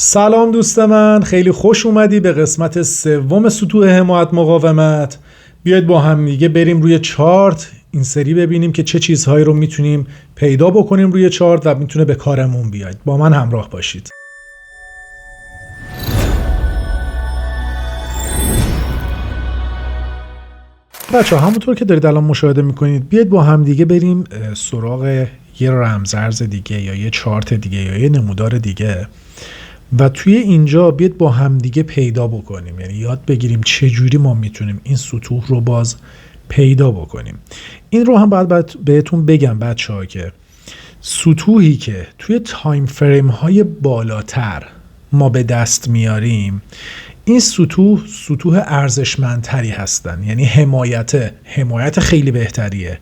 سلام دوست من، خیلی خوش اومدی به قسمت سوم سطوح حمایت مقاومت. بیاید با هم دیگه بریم روی چارت این سری ببینیم که چه چیزهایی رو میتونیم پیدا بکنیم روی چارت و میتونه به کارمون بیاید. با من همراه باشید. بچه همونطور که دارید الان مشاهده میکنید، بیاید با هم دیگه بریم سراغ یه رمزارز دیگه یا یه چارت دیگه یا یه نمودار دیگه و توی اینجا بیاید با هم دیگه پیدا بکنیم، یعنی یاد بگیریم چه جوری ما میتونیم این سطوح رو باز پیدا بکنیم. این رو هم باید بهتون بگم بچه‌ها که سطوحی که توی تایم فریم های بالاتر ما به دست میاریم، این سطوح ارزشمندتری هستن، یعنی حمایت خیلی بهتریه،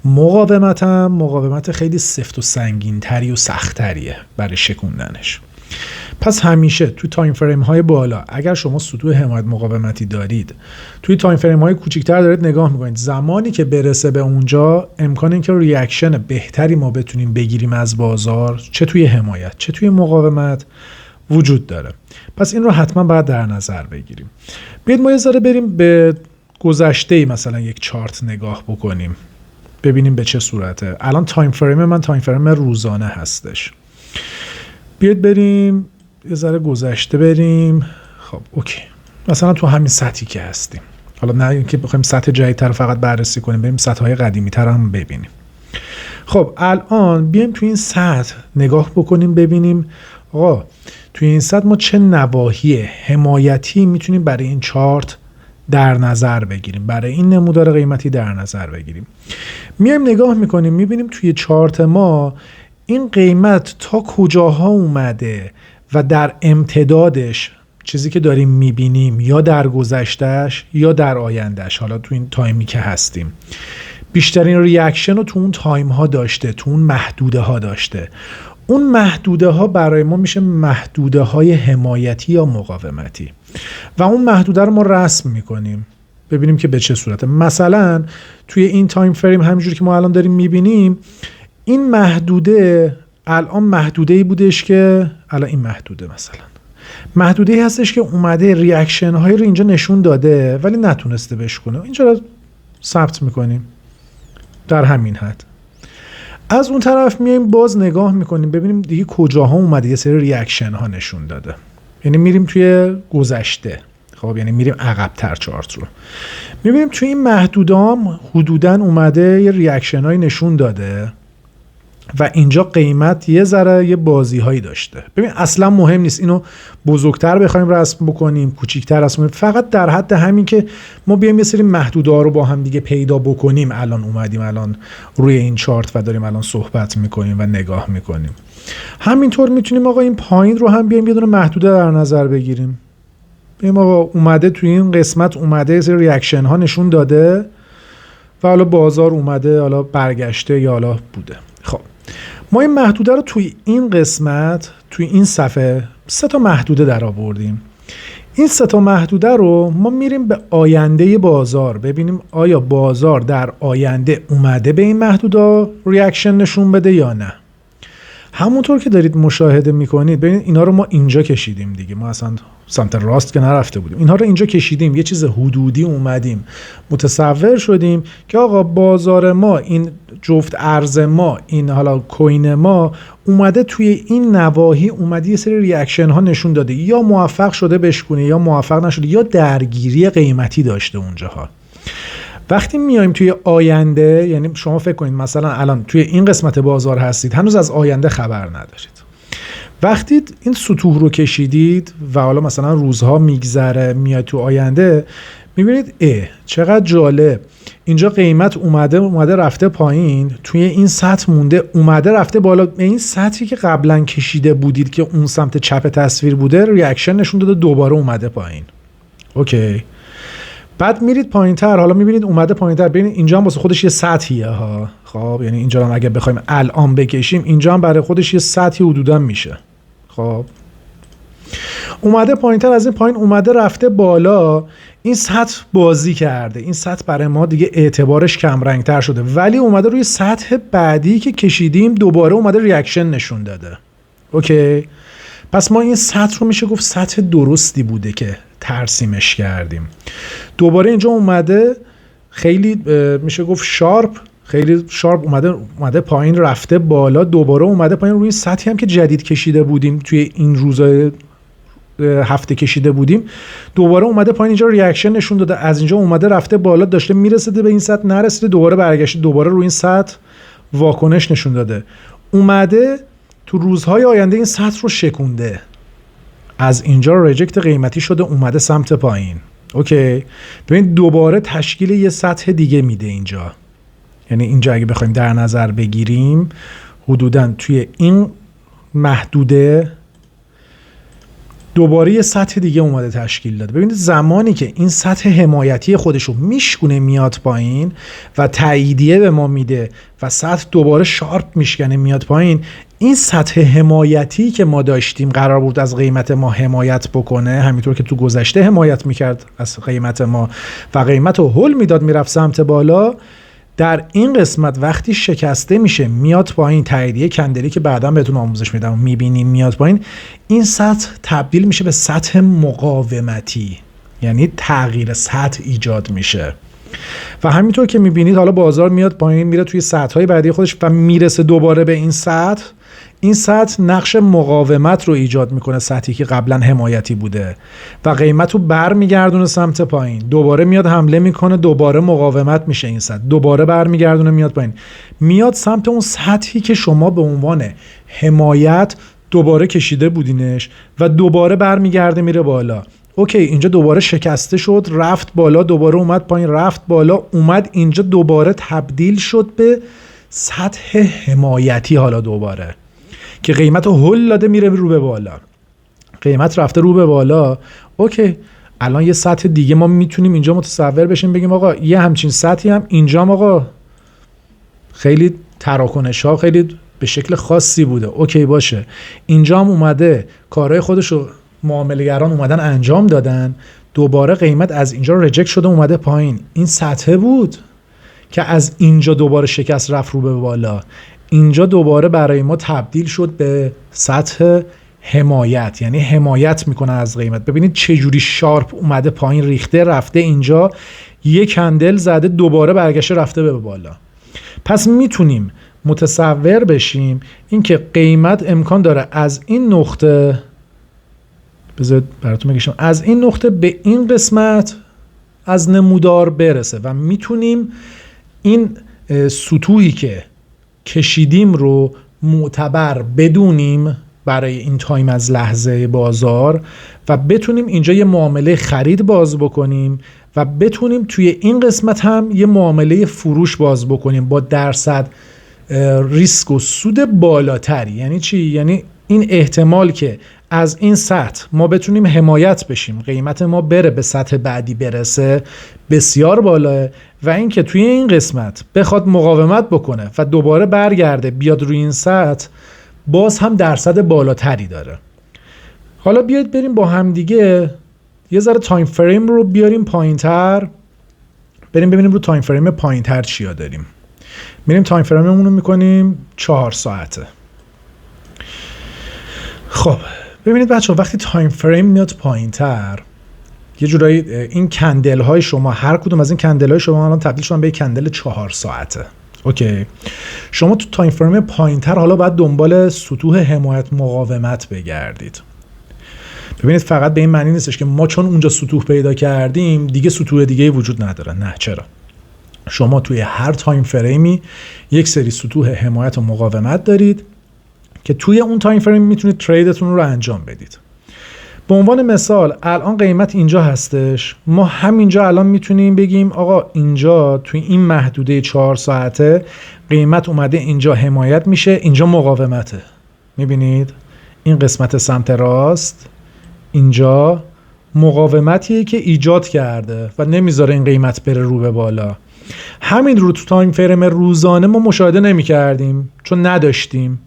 مقاومت خیلی سفت و سنگینتری و سختتریه برای شکوندنش. پس همیشه توی تایم فریم های بالا اگر شما سطوح حمایت مقاومتی دارید، توی تایم فریم های کوچیک‌تر دارید نگاه میکنید، زمانی که برسه به اونجا امکان اینکه ریاکشن بهتری ما بتونیم بگیریم از بازار، چه توی حمایت چه توی مقاومت، وجود داره. پس این رو حتما باید در نظر بگیریم. بیاید ما یه ذره بریم به گذشته مثلا یک چارت نگاه بکنیم ببینیم به چه صورته. الان تایم فریم روزانه هستش. بیاید بریم یه ذره گذشته بریم. خب اوکی، مثلا تو همین سطحی که هستیم، حالا نه اینکه بخوایم سطح جدیدتر رو فقط بررسی کنیم، بریم سطح‌های قدیمی‌تر هم ببینیم. خب الان بیایم تو این سطح نگاه بکنیم ببینیم آقا توی این سطح ما چه نواحی حمایتی میتونیم برای این چارت در نظر بگیریم، برای این نمودار قیمتی در نظر بگیریم. میایم نگاه میکنیم میبینیم توی چارت ما این قیمت تا کجاها اومده و در امتدادش چیزی که داریم میبینیم یا در گذشتهش یا در آیندهش، حالا تو این تایمی که هستیم بیشترین ریاکشن رو تو اون تایم ها داشته، تو اون محدوده ها داشته. اون محدوده ها برای ما میشه محدوده های حمایتی یا مقاومتی و اون محدوده رو ما رسم میکنیم ببینیم که به چه صورته. مثلا توی این تایم فریم همینجوری که ما الان داریم میبینیم، این محدوده الان محدوده‌ای بودش که الان این محدوده‌ای هستش که اومده ریاکشن هایی رو اینجا نشون داده ولی نتونسته بشکنه. اینجا رو ثبت میکنیم در همین حد. از اون طرف میایم باز نگاه میکنیم ببینیم دیگه کجاها اومده یه سری ریاکشن ها نشون داده، یعنی میریم توی گذشته. خب یعنی میریم عقب‌تر چارت رو میبینیم توی این محدوده هم حدوداً اومده یه ریاکشن هایی نشون داده و اینجا قیمت یه ذره یه بازی هایی داشته. ببین اصلا مهم نیست اینو بزرگتر بخوایم رسم بکنیم کوچیک‌تر رسم بکنیم، فقط در حد همین که ما بیایم یه سری محدوده ها رو با هم دیگه پیدا بکنیم. الان اومدیم الان روی این چارت و داریم الان صحبت میکنیم و نگاه میکنیم. همینطور میتونیم آقا این پایین رو هم بیایم یه دونه محدوده در نظر بگیریم. ببین آقا اومده توی این قسمت اومده یه سری ریاکشن ها نشون داده و حالا بازار اومده حالا برگشته یا حالا بوده. خب ما این محدوده رو توی این قسمت توی این صفحه 3 محدوده در آوردیم. این 3 محدوده رو ما میریم به آینده بازار ببینیم آیا بازار در آینده اومده به این محدوده ریاکشن نشون بده یا نه. همونطور که دارید مشاهده میکنید ببینید اینا رو ما اینجا کشیدیم دیگه، ما اصلا سمت راست که نرفته بودیم، اینها رو اینجا کشیدیم، یه چیز حدودی اومدیم متصور شدیم که آقا بازار ما، این جفت ارز ما، این حالا کوین ما اومده توی این نواحی، اومده یه سری ریاکشن ها نشون داده، یا موفق شده بشکونه یا موفق نشده یا درگیری قیمتی داشته اونجاها. وقتی میایم توی آینده، یعنی شما فکر کنید مثلا الان توی این قسمت بازار هستید، هنوز از آینده خبر ندارید. وقتی این سطوح رو کشیدید و حالا مثلا روزها میگذره میاد تو آینده، میبینید چقدر جالب، اینجا قیمت اومده رفته پایین، توی این سطح مونده، اومده رفته بالا. این سطحی که قبلا کشیده بودید که اون سمت چپ تصویر بوده ریاکشن نشون داده، دوباره اومده پایین. اوکی، بعد میرید پایینتر، حالا میبینید اومده پایینتر، ببینید اینجا هم واسه خودش یه سطحیه ها. خب یعنی اینجا هم اگه بخوایم الان بکشیم، اینجا هم برای خودش یه سطحی حدودا میشه. خب اومده پایینتر، از این پایین اومده رفته بالا، این سطح بازی کرده، این سطح برای ما دیگه اعتبارش کم رنگتر شده، ولی اومده روی سطح بعدی که کشیدیم دوباره اومده ریاکشن نشون داده. اوکی، پس ما این سطح رو میشه گفت سطح درستی بوده که ترسیمش کردیم. دوباره اینجا اومده خیلی میشه گفت خیلی شارپ اومده پایین رفته بالا، دوباره اومده پایین روی سطحی هم که جدید کشیده بودیم توی این روزای هفته کشیده بودیم، دوباره اومده پایین. اینجا ریاکشن نشون داده، از اینجا اومده رفته بالا، داشته میرسیده به این سطح، نرسیده، دوباره برگشته، دوباره روی این سطح واکنش نشون داده، اومده تو روزهای آینده این سطح رو شکونده، از اینجا ریجکت قیمتی شده، اومده سمت پایین. اوکی، ببین دوباره تشکیل یه سطح دیگه میده اینجا. یعنی اینجا اگه بخوایم در نظر بگیریم حدوداً توی این محدوده دوباره یه سطح دیگه اومده تشکیل داده. ببینید زمانی که این سطح حمایتی خودش رو میشکونه میاد پایین و تاییدیه به ما میده و سطح دوباره شارپ میشکنه میاد پایین، این سطح حمایتی که ما داشتیم قرار بود از قیمت ما حمایت بکنه، همینطور که تو گذشته حمایت میکرد از قیمت ما و قیمت رو هول میداد میرفت سمت بالا، در این قسمت وقتی شکسته میشه میاد پایین، تاییدیه کندلی که بعدا بهتون آموزش میدم میبینیم میاد پایین، این سطح تبدیل میشه به سطح مقاومتی، یعنی تغییر سطح ایجاد میشه و همینطور که میبینید حالا بازار میاد پایین میره توی سطح‌های بعدی خودش و میرسه دوباره به این سطح. این سطح نقش مقاومت رو ایجاد میکنه، سطحی که قبلا حمایتی بوده و قیمت رو برمیگردونه سمت پایین، دوباره میاد حمله میکنه، دوباره مقاومت میشه این سطح، دوباره برمیگردونه میاد پایین، میاد سمت اون سطحی که شما به عنوان حمایت دوباره کشیده بودینش و دوباره برمیگرده میره بالا. اوکی، اینجا دوباره شکسته شد، رفت بالا، دوباره اومد پایین، رفت بالا، اومد اینجا، دوباره تبدیل شد به سطح حمایتی. حالا دوباره که قیمت رو هل داده میره رو به بالا، قیمت رفته رو به بالا. اوکی، الان یه سطح دیگه ما میتونیم اینجا متصور بشیم بگیم آقا یه همچین سطحی هم اینجا آقا خیلی تراکنش ها خیلی به شکل خاصی بوده. اوکی باشه، اینجا هم اومده کارهای خودش رو معامله‌گران اومدن انجام دادن، دوباره قیمت از اینجا ریجکت شده اومده پایین. این سطح بود که از اینجا دوباره شکست رفت رو به بالا، اینجا دوباره برای ما تبدیل شد به سطح حمایت، یعنی حمایت میکنه از قیمت. ببینید چه جوری شارپ اومده پایین، ریخته رفته اینجا، یک کندل زده، دوباره برگشته رفته به بالا. پس میتونیم متصور بشیم اینکه قیمت امکان داره از این نقطه، بذارید براتون بگم، از این نقطه به این قسمت از نمودار برسه و میتونیم این سطوحی که کشیدیم رو معتبر بدونیم برای این تایم از لحظه بازار و بتونیم اینجا یه معامله خرید باز بکنیم و بتونیم توی این قسمت هم یه معامله فروش باز بکنیم با درصد ریسک و سود بالاتری. یعنی چی؟ یعنی این احتمال که از این سطح ما بتونیم حمایت بشیم، قیمت ما بره به سطح بعدی برسه، بسیار بالاه و اینکه توی این قسمت بخواد مقاومت بکنه و دوباره برگرده بیاد روی این سطح، باز هم درصد بالاتری داره. حالا بیاید بریم با هم دیگه یه ذره تایم فریم رو بیاریم پایین‌تر، بریم ببینیم رو تایم فریم پایین‌تر چیا داریم. میریم تایم فریممون رو میکنیم 4 ساعته. خب ببینید بچه‌ها، وقتی تایم فریم میاد پایین‌تر، یه جورایی این کندل های شما، هر کدوم از این کندل های شما الان تبدیل شدن به یک کندل 4 ساعته. اوکی، شما تو تایم فریم پایین‌تر حالا باید دنبال سطوح حمایت مقاومت بگردید. ببینید فقط به این معنی نیستش که ما چون اونجا سطوح پیدا کردیم دیگه سطوح دیگه‌ای وجود نداره. نه، چرا؟ شما توی هر تایم فریمی یک سری سطوح حمایت و مقاومت دارید که توی اون تایم فریم میتونید تریدتون رو انجام بدید. به عنوان مثال الان قیمت اینجا هستش، ما همینجا الان میتونیم بگیم آقا اینجا توی این محدوده 4 ساعته قیمت اومده اینجا حمایت میشه، اینجا مقاومته. میبینید این قسمت سمت راست اینجا مقاومتیه که ایجاد کرده و نمیذاره این قیمت بره رو به بالا. همین رو تو تایم فریم روزانه ما مشاهده نمی کردیم چون نداشتیم.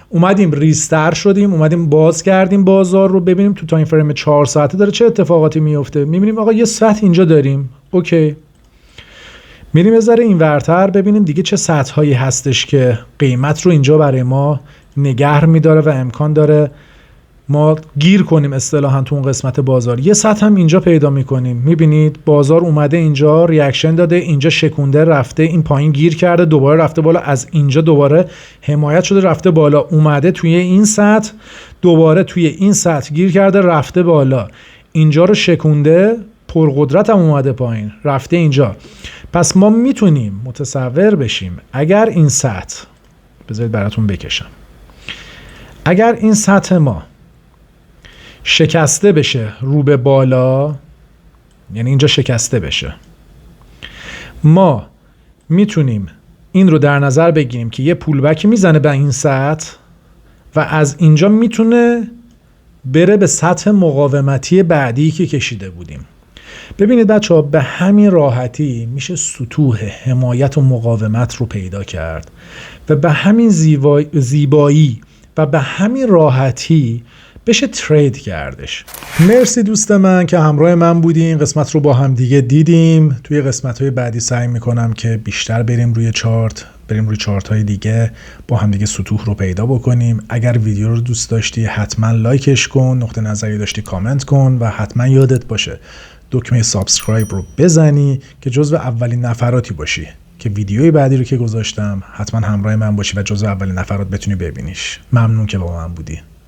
اومدیم ریستر شدیم، اومدیم باز کردیم بازار رو ببینیم تو تایم فریم 4 ساعته داره چه اتفاقاتی میفته. میبینیم آقا یه سطح اینجا داریم، اوکی، میریم یه ذره اینورتر ببینیم دیگه چه سطح هایی هستش که قیمت رو اینجا برای ما نگه میداره و امکان داره ما گیر کنیم اصطلاحاً تو اون قسمت بازار. یه سطح هم اینجا پیدا میکنیم، میبینید بازار اومده اینجا ریاکشن داده، اینجا شکونده رفته این پایین گیر کرده، دوباره رفته بالا، از اینجا دوباره حمایت شده رفته بالا، اومده توی این سطح، دوباره توی این سطح گیر کرده رفته بالا، اینجا رو شکونده، پرقدرت هم اومده پایین رفته اینجا. پس ما میتونیم متصور بشیم اگر این سطح، بذارید براتون بکشم، اگر این سطح ما شکسته بشه رو به بالا، یعنی اینجا شکسته بشه، ما میتونیم این رو در نظر بگیریم که یه پولبکی میزنه به این سطح و از اینجا میتونه بره به سطح مقاومتی بعدی که کشیده بودیم. ببینید بچه‌ها، به همین راحتی میشه سطوح حمایت و مقاومت رو پیدا کرد و به همین زیبایی و به همین راحتی بشه ترید کردش. مرسی دوست من که همراه من بودین، قسمت رو با هم دیگه دیدیم. توی قسمت‌های بعدی سعی میکنم که بیشتر بریم روی چارت های دیگه، با هم دیگه سطوح رو پیدا بکنیم. اگر ویدیو رو دوست داشتی حتما لایکش کن، نقطه نظری داشتی کامنت کن و حتما یادت باشه دکمه سابسکرایب رو بزنی که جزو اولین نفراتی باشی که ویدیوی بعدی رو که گذاشتم حتما همراه من باشی و جزو اولین نفرات بتونی ببینیش. ممنون که با من بودی.